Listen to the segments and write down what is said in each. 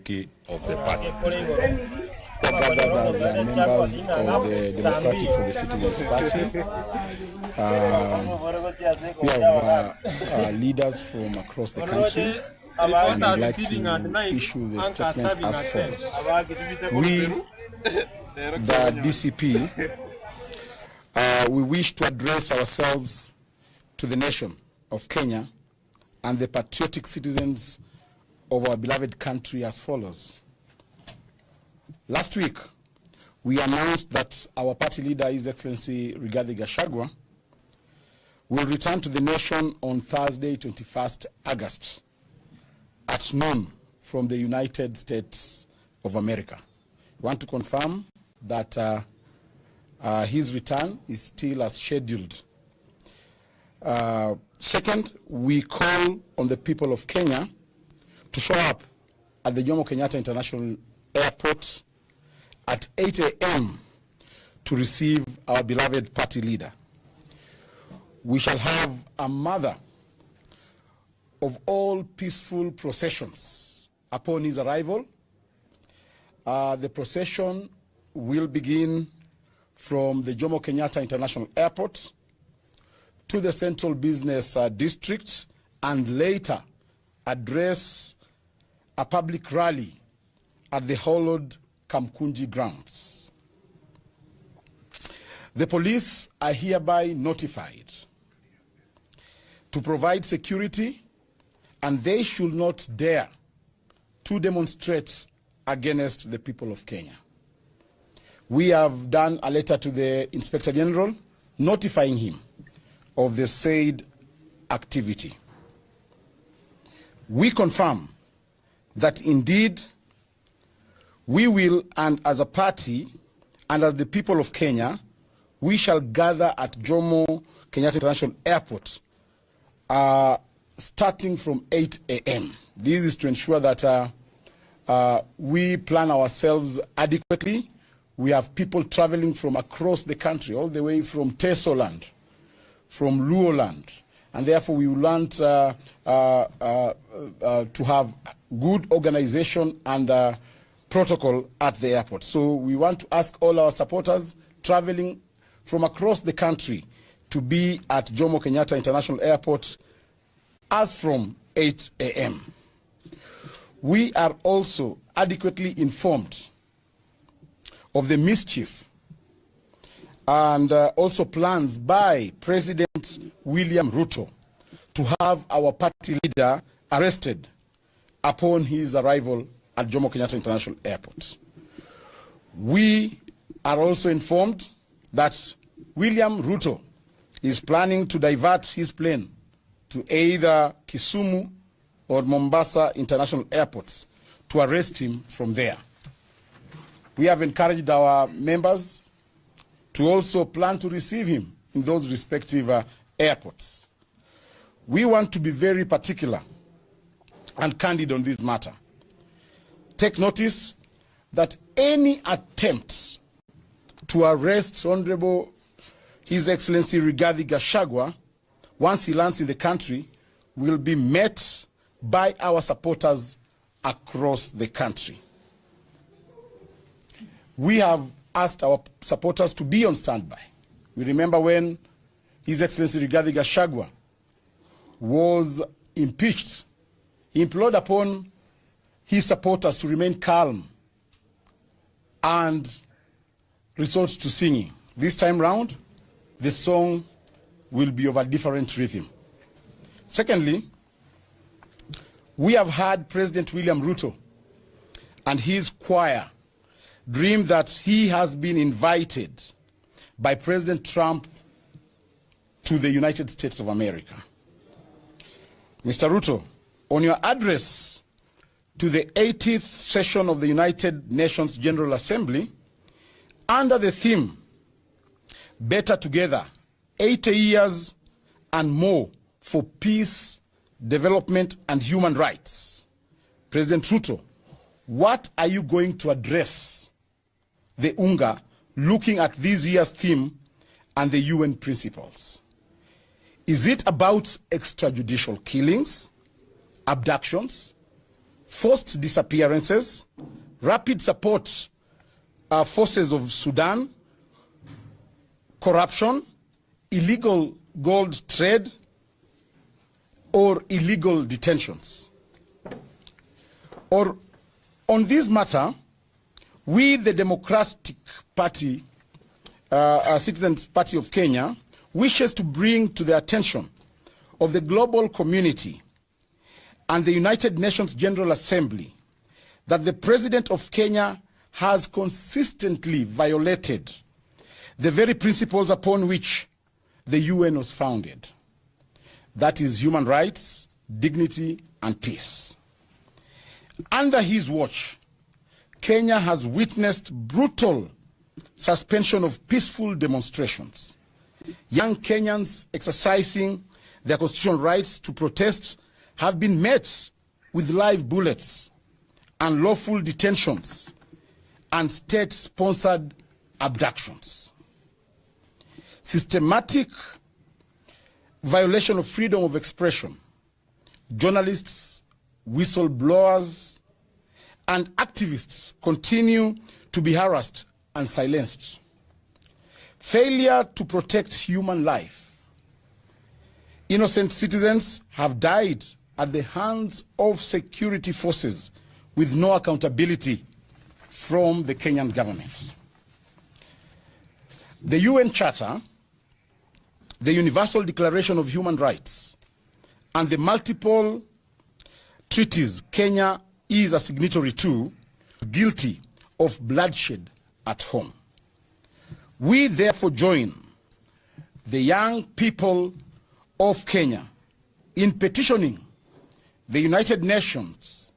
hierarchy of the party. Gathered as members of the Democratic for the Citizens Party. We have leaders from across the country, and I'd like to issue the statement as follows. We, the DCP, we wish to address ourselves to the nation of Kenya and the patriotic citizens of our beloved country as follows. Last week, we announced that our party leader, His Excellency Rigathi Gachagua, will return to the nation on Thursday, 21st August, at noon from the United States of America. We want to confirm that his return is still as scheduled. Second, we call on the people of Kenya to show up at the Jomo Kenyatta International Airport at 8 a.m. to receive our beloved party leader. We shall have a mother of all peaceful processions upon his arrival. The procession will begin from the Jomo Kenyatta International Airport to the Central Business District and later address a public rally at the hallowed Kamkunji grounds. The police are hereby notified to provide security, and they should not dare to demonstrate against the people of Kenya. We have done a letter to the Inspector General notifying him of the said activity. We confirm that indeed we will, and as a party and as the people of Kenya, we shall gather at Jomo Kenyatta International Airport starting from 8 a.m. This is to ensure that we plan ourselves adequately. We have people traveling from across the country, all the way from Tesoland, from Luoland, and therefore we want to have good organization and protocol at the airport. So we want to ask all our supporters traveling from across the country to be at Jomo Kenyatta International Airport as from 8 a.m. We are also adequately informed of the mischief and also plans by President William Ruto to have our party leader arrested upon his arrival at Jomo Kenyatta International Airport. We are also informed that William Ruto is planning to divert his plane to either Kisumu or Mombasa International Airports to arrest him from there. We have encouraged our members to also plan to receive him in those respective airports. We want to be very particular and candid on this matter. Take notice that any attempt to arrest Honorable His Excellency Rigathi Gachagua once he lands in the country will be met by our supporters across the country. We have asked our supporters to be on standby. We remember when His Excellency Rigathi Gachagua was impeached, he implored upon his supporters to remain calm and resort to singing. This time round, the song will be of a different rhythm. Secondly, we have had President William Ruto and his choir dream that he has been invited by President Trump to the United States of America. Mr. Ruto, on your address to the 80th session of the United Nations General Assembly, under the theme, Better Together, 80 years and more for peace, development, and human rights. President Ruto, what are you going to address the UNGA looking at this year's theme and the UN principles? Is it about extrajudicial killings, abductions, forced disappearances, rapid support forces of Sudan, corruption, illegal gold trade, or illegal detentions. Or on this matter, we, the Democratic Party, Citizens Party of Kenya, wishes to bring to the attention of the global community and the United Nations General Assembly that the President of Kenya has consistently violated the very principles upon which the UN was founded. That is human rights, dignity, and peace. Under his watch, Kenya has witnessed brutal suspension of peaceful demonstrations. Young Kenyans exercising their constitutional rights to protest have been met with live bullets, unlawful detentions, and state-sponsored abductions. Systematic violation of freedom of expression. Journalists, whistleblowers, and activists continue to be harassed and silenced. Failure to protect human life. Innocent citizens have died at the hands of security forces with no accountability from the Kenyan government. The UN Charter, the Universal Declaration of Human Rights, and the multiple treaties Kenya is a signatory to, guilty of bloodshed at home. We therefore join the young people of Kenya in petitioning the United Nations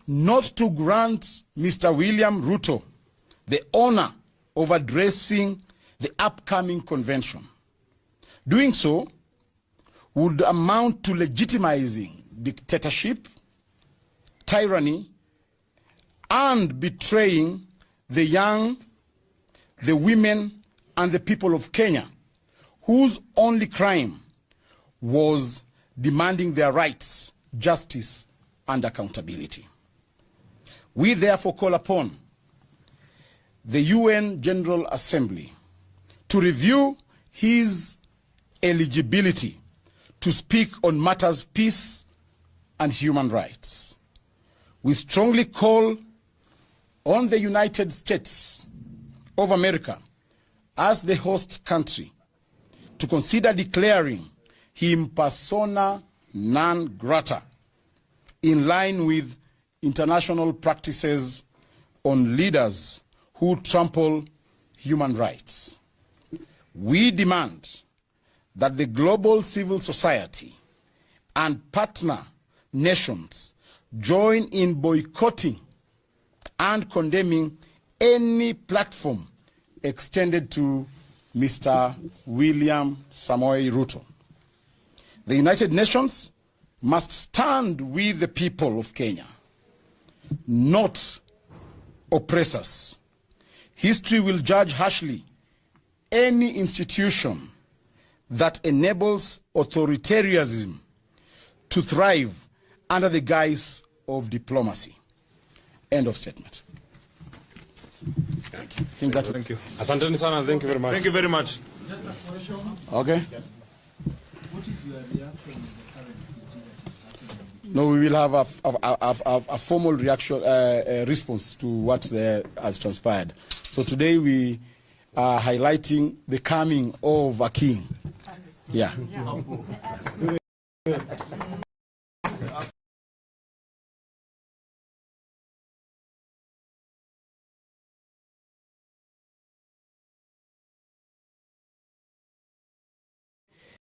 not to grant Mr. William Ruto the honor of addressing the upcoming convention. Doing so would amount to legitimizing dictatorship, tyranny, and betraying the young, the women, and the people of Kenya, whose only crime was demanding their rights, justice, and accountability. We therefore call upon the UN General Assembly to review his eligibility to speak on matters peace and human rights. We strongly call on the United States of America as the host country to consider declaring him persona non grata in line with international practices on leaders who trample human rights. We demand that the global civil society and partner nations join in boycotting and condemning any platform extended to Mr. William Samoei Ruto. The United Nations must stand with the people of Kenya, not oppressors. History will judge harshly any institution that enables authoritarianism to thrive under the guise of diplomacy. End of statement. Thank you. Thank you. Asanteni sana. Thank you very much. Thank you very much. Okay. What is your reaction to the current that is happening? No, we will have a formal reaction, response to what has transpired. So today we are highlighting the coming of a king. Yeah.